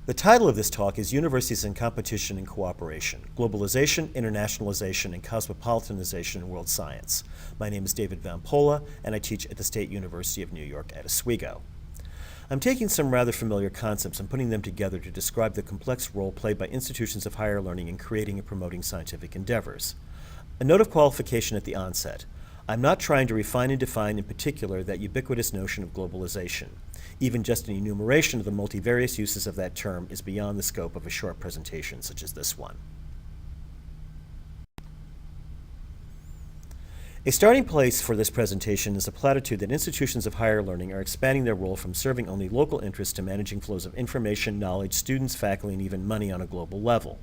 The title of this talk is Universities in Competition and Cooperation, Globalization, Internationalization, and Cosmopolitanization in World Science. My name is David Van Pola, and I teach at the State University of New York at Oswego. I'm taking some rather familiar concepts and putting them together to describe the complex role played by institutions of higher learning in creating and promoting scientific endeavors. A note of qualification at the onset. I'm not trying to refine and define in particular that ubiquitous notion of globalization. Even just an enumeration of the multivarious uses of that term is beyond the scope of a short presentation such as this one. A starting place for this presentation is a platitude that institutions of higher learning are expanding their role from serving only local interests to managing flows of information, knowledge, students, faculty, and even money on a global level.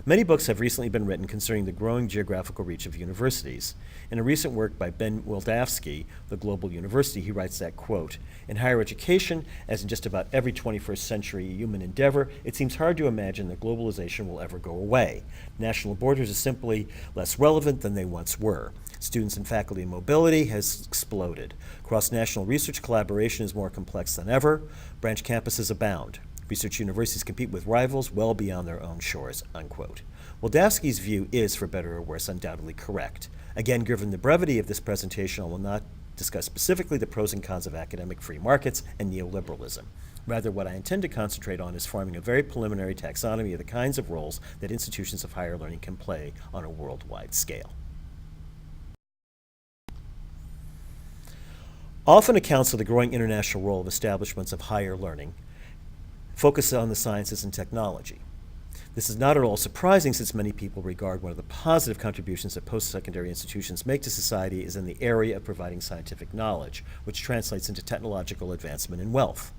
Many books have recently been written concerning the growing geographical reach of universities. In a recent work by Ben Wildavsky, The Global University, he writes that, quote, "In higher education, as in just about every 21st century human endeavor, it seems hard to imagine that globalization will ever go away. National borders are simply less relevant than they once were. Students and faculty mobility has exploded. Cross-national research collaboration is more complex than ever. Branch campuses abound. Research universities compete with rivals well beyond their own shores," unquote. Wildavsky's view is, for better or worse, undoubtedly correct. Again, given the brevity of this presentation, I will not discuss specifically the pros and cons of academic free markets and neoliberalism. Rather, what I intend to concentrate on is forming a very preliminary taxonomy of the kinds of roles that institutions of higher learning can play on a worldwide scale. Often accounts of the growing international role of establishments of higher learning focus on the sciences and technology. This is not at all surprising since many people regard one of the positive contributions that post-secondary institutions make to society is in the area of providing scientific knowledge, which translates into technological advancement and wealth.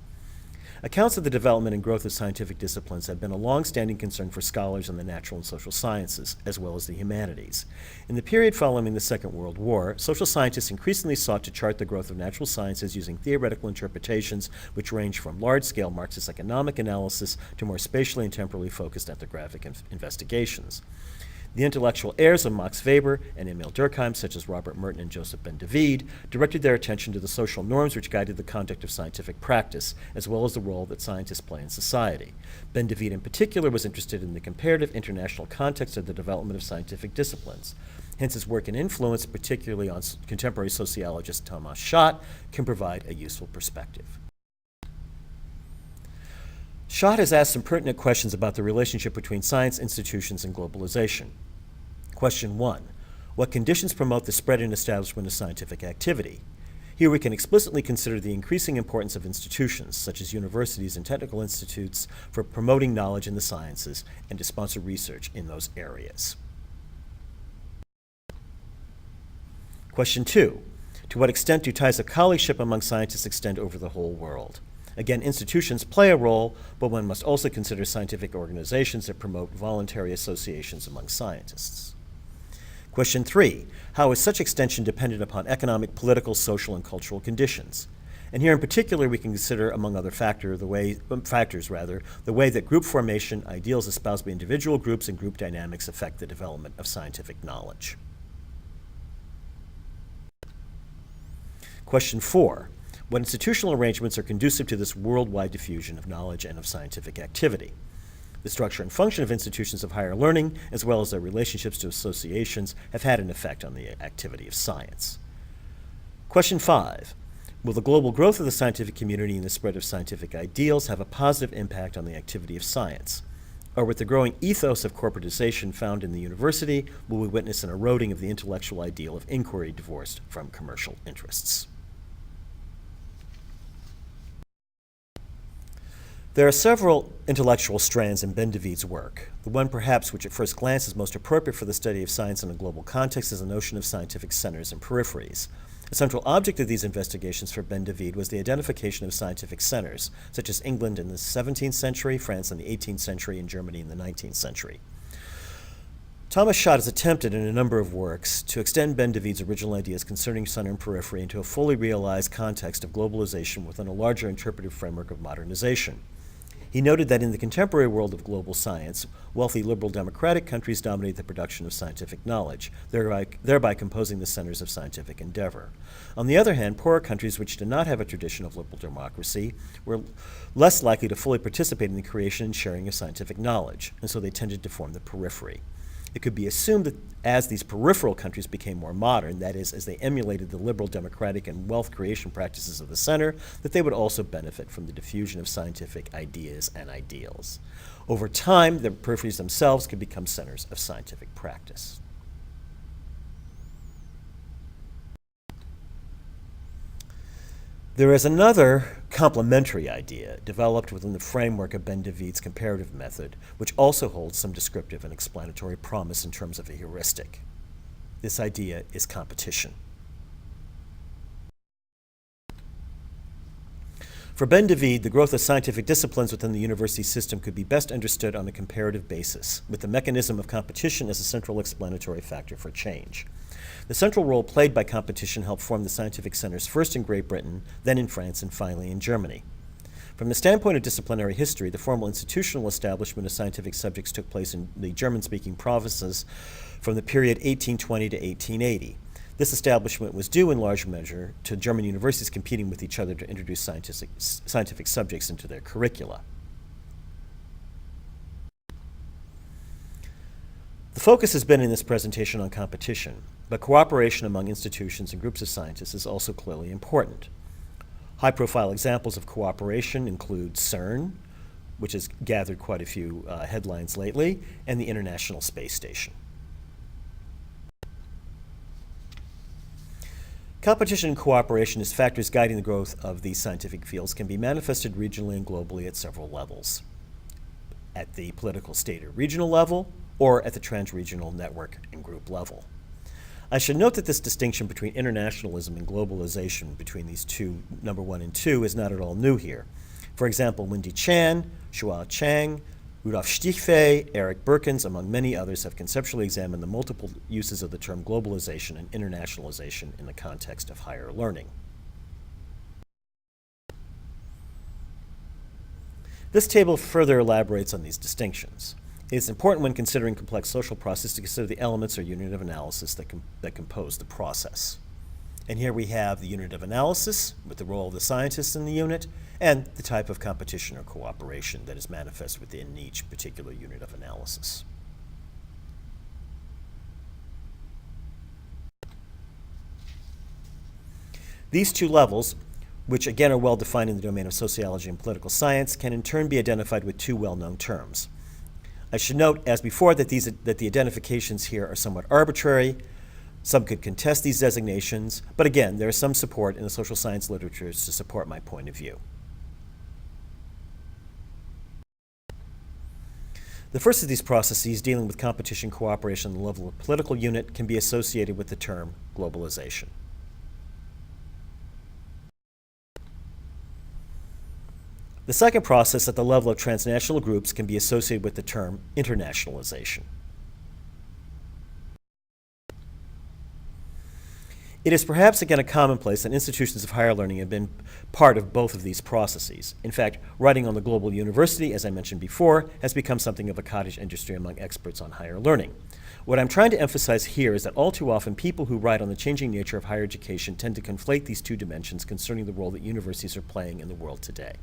Accounts of the development and growth of scientific disciplines have been a long-standing concern for scholars in the natural and social sciences, as well as the humanities. In the period following the Second World War, social scientists increasingly sought to chart the growth of natural sciences using theoretical interpretations which range from large-scale Marxist economic analysis to more spatially and temporally focused ethnographic investigations. The intellectual heirs of Max Weber and Emil Durkheim, such as Robert Merton and Joseph Ben David, directed their attention to the social norms which guided the conduct of scientific practice, as well as the role that scientists play in society. Ben David in particular was interested in the comparative international context of the development of scientific disciplines. Hence his work and influence, particularly on contemporary sociologist Thomas Schott, can provide a useful perspective. Schott has asked some pertinent questions about the relationship between science institutions and globalization. Question 1. What conditions promote the spread and establishment of scientific activity? Here we can explicitly consider the increasing importance of institutions, such as universities and technical institutes, for promoting knowledge in the sciences and to sponsor research in those areas. Question 2. To what extent do ties of colleagueship among scientists extend over the whole world? Again, institutions play a role, but one must also consider scientific organizations that promote voluntary associations among scientists. Question 3, how is such extension dependent upon economic, political, social, and cultural conditions? And here in particular, we can consider, among other factors, the way that group formation, ideals espoused by individual groups, and group dynamics affect the development of scientific knowledge. Question 4, what institutional arrangements are conducive to this worldwide diffusion of knowledge and of scientific activity? The structure and function of institutions of higher learning, as well as their relationships to associations, have had an effect on the activity of science. Question 5. Will the global growth of the scientific community and the spread of scientific ideals have a positive impact on the activity of science? Or with the growing ethos of corporatization found in the university, will we witness an eroding of the intellectual ideal of inquiry divorced from commercial interests? There are several intellectual strands in Ben David's work. The one perhaps which at first glance is most appropriate for the study of science in a global context is the notion of scientific centers and peripheries. A central object of these investigations for Ben David was the identification of scientific centers, such as England in the 17th century, France in the 18th century, and Germany in the 19th century. Thomas Schott has attempted in a number of works to extend Ben David's original ideas concerning center and periphery into a fully realized context of globalization within a larger interpretive framework of modernization. He noted that in the contemporary world of global science, wealthy liberal democratic countries dominate the production of scientific knowledge, thereby composing the centers of scientific endeavor. On the other hand, poorer countries which did not have a tradition of liberal democracy were less likely to fully participate in the creation and sharing of scientific knowledge, and so they tended to form the periphery. It could be assumed that as these peripheral countries became more modern, that is, as they emulated the liberal democratic and wealth creation practices of the center, that they would also benefit from the diffusion of scientific ideas and ideals. Over time, the peripheries themselves could become centers of scientific practice. There is another complementary idea developed within the framework of Ben David's comparative method, which also holds some descriptive and explanatory promise in terms of a heuristic. This idea is competition. For Ben David, the growth of scientific disciplines within the university system could be best understood on a comparative basis, with the mechanism of competition as a central explanatory factor for change. The central role played by competition helped form the scientific centers first in Great Britain, then in France, and finally in Germany. From the standpoint of disciplinary history, the formal institutional establishment of scientific subjects took place in the German-speaking provinces from the period 1820 to 1880. This establishment was due in large measure to German universities competing with each other to introduce scientific subjects into their curricula. The focus has been in this presentation on competition, but cooperation among institutions and groups of scientists is also clearly important. High-profile examples of cooperation include CERN, which has gathered quite a few headlines lately, and the International Space Station. Competition and cooperation as factors guiding the growth of these scientific fields can be manifested regionally and globally at several levels. At the political state or regional level, or at the trans-regional network and group level. I should note that this distinction between internationalism and globalization between these two, number 1 and 2, is not at all new here. For example, Wendy Chan, Shuo Chang, Rudolf Stichwey, Eric Berkins, among many others, have conceptually examined the multiple uses of the term globalization and internationalization in the context of higher learning. This table further elaborates on these distinctions. It is important when considering complex social processes to consider the elements or unit of analysis that compose the process. And here we have the unit of analysis with the role of the scientists in the unit and the type of competition or cooperation that is manifest within each particular unit of analysis. These two levels, which again are well defined in the domain of sociology and political science, can in turn be identified with two well-known terms. I should note, as before, that the identifications here are somewhat arbitrary. Some could contest these designations, but again, there is some support in the social science literatures to support my point of view. The first of these processes, dealing with competition cooperation on the level of political unit, can be associated with the term globalization. The second process at the level of transnational groups can be associated with the term internationalization. It is perhaps again a commonplace that institutions of higher learning have been part of both of these processes. In fact, writing on the global university, as I mentioned before, has become something of a cottage industry among experts on higher learning. What I'm trying to emphasize here is that all too often people who write on the changing nature of higher education tend to conflate these two dimensions concerning the role that universities are playing in the world today.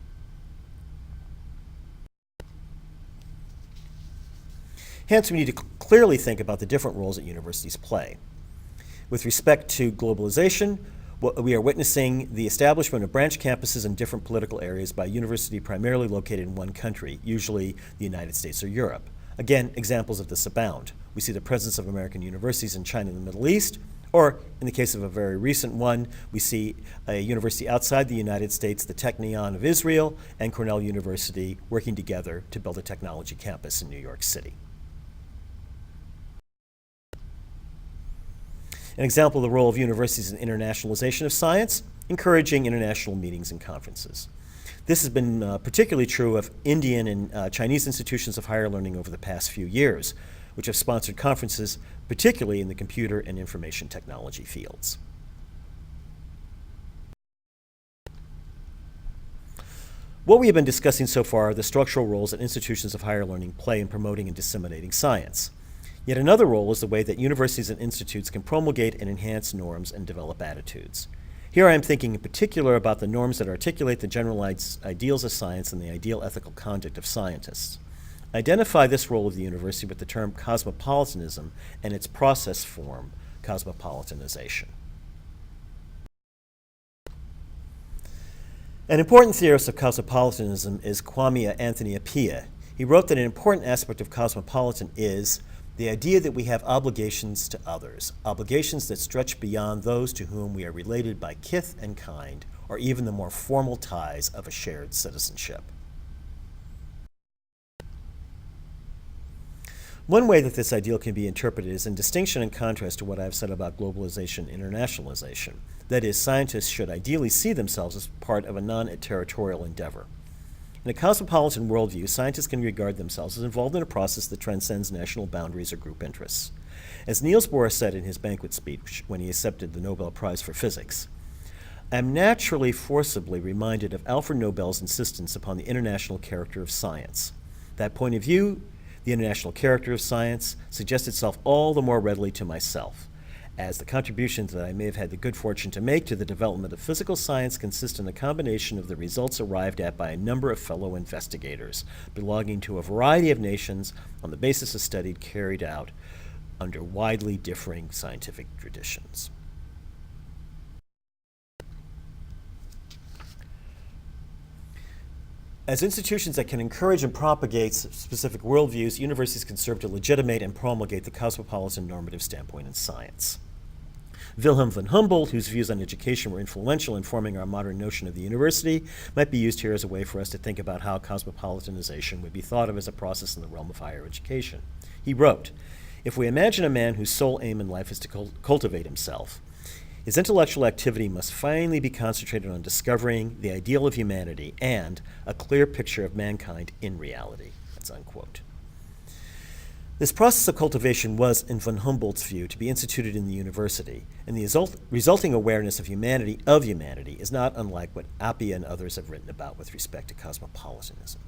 Hence, we need to clearly think about the different roles that universities play. With respect to globalization, we are witnessing the establishment of branch campuses in different political areas by a university primarily located in one country, usually the United States or Europe. Again, examples of this abound. We see the presence of American universities in China and the Middle East, or in the case of a very recent one, we see a university outside the United States, the Technion of Israel, and Cornell University working together to build a technology campus in New York City. An example of the role of universities in internationalization of science, encouraging international meetings and conferences. This has been particularly true of Indian and Chinese institutions of higher learning over the past few years, which have sponsored conferences, particularly in the computer and information technology fields. What we have been discussing so far are the structural roles that institutions of higher learning play in promoting and disseminating science. Yet another role is the way that universities and institutes can promulgate and enhance norms and develop attitudes. Here I am thinking in particular about the norms that articulate the general ideals of science and the ideal ethical conduct of scientists. I identify this role of the university with the term cosmopolitanism and its process form, cosmopolitanization. An important theorist of cosmopolitanism is Kwame Anthony Appiah. He wrote that an important aspect of cosmopolitan is the idea that we have obligations to others, obligations that stretch beyond those to whom we are related by kith and kind, or even the more formal ties of a shared citizenship. One way that this ideal can be interpreted is in distinction and contrast to what I've said about globalization and internationalization. That is, scientists should ideally see themselves as part of a non-territorial endeavor. In a cosmopolitan worldview, scientists can regard themselves as involved in a process that transcends national boundaries or group interests. As Niels Bohr said in his banquet speech when he accepted the Nobel Prize for Physics, I am naturally forcibly reminded of Alfred Nobel's insistence upon the international character of science. That point of view, the international character of science, suggests itself all the more readily to myself, as the contributions that I may have had the good fortune to make to the development of physical science consist in a combination of the results arrived at by a number of fellow investigators belonging to a variety of nations on the basis of studies carried out under widely differing scientific traditions. As institutions that can encourage and propagate specific worldviews, universities can serve to legitimate and promulgate the cosmopolitan normative standpoint in science. Wilhelm von Humboldt, whose views on education were influential in forming our modern notion of the university, might be used here as a way for us to think about how cosmopolitanization would be thought of as a process in the realm of higher education. He wrote, "If we imagine a man whose sole aim in life is to cultivate himself, his intellectual activity must finally be concentrated on discovering the ideal of humanity and a clear picture of mankind in reality." That's unquote. This process of cultivation was, in von Humboldt's view, to be instituted in the university, and the resulting awareness of humanity is not unlike what Appiah and others have written about with respect to cosmopolitanism.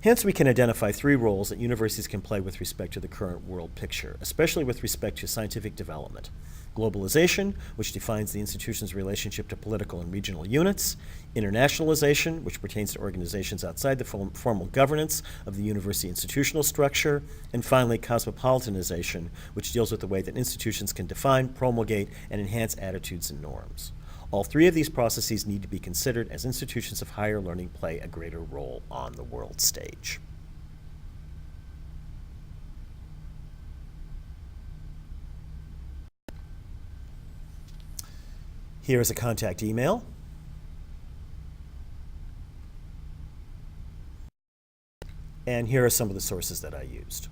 Hence, we can identify three roles that universities can play with respect to the current world picture, especially with respect to scientific development. Globalization, which defines the institution's relationship to political and regional units. Internationalization, which pertains to organizations outside the formal governance of the university institutional structure. And finally, cosmopolitanization, which deals with the way that institutions can define, promulgate, and enhance attitudes and norms. All three of these processes need to be considered as institutions of higher learning play a greater role on the world stage. Here is a contact email. And here are some of the sources that I used.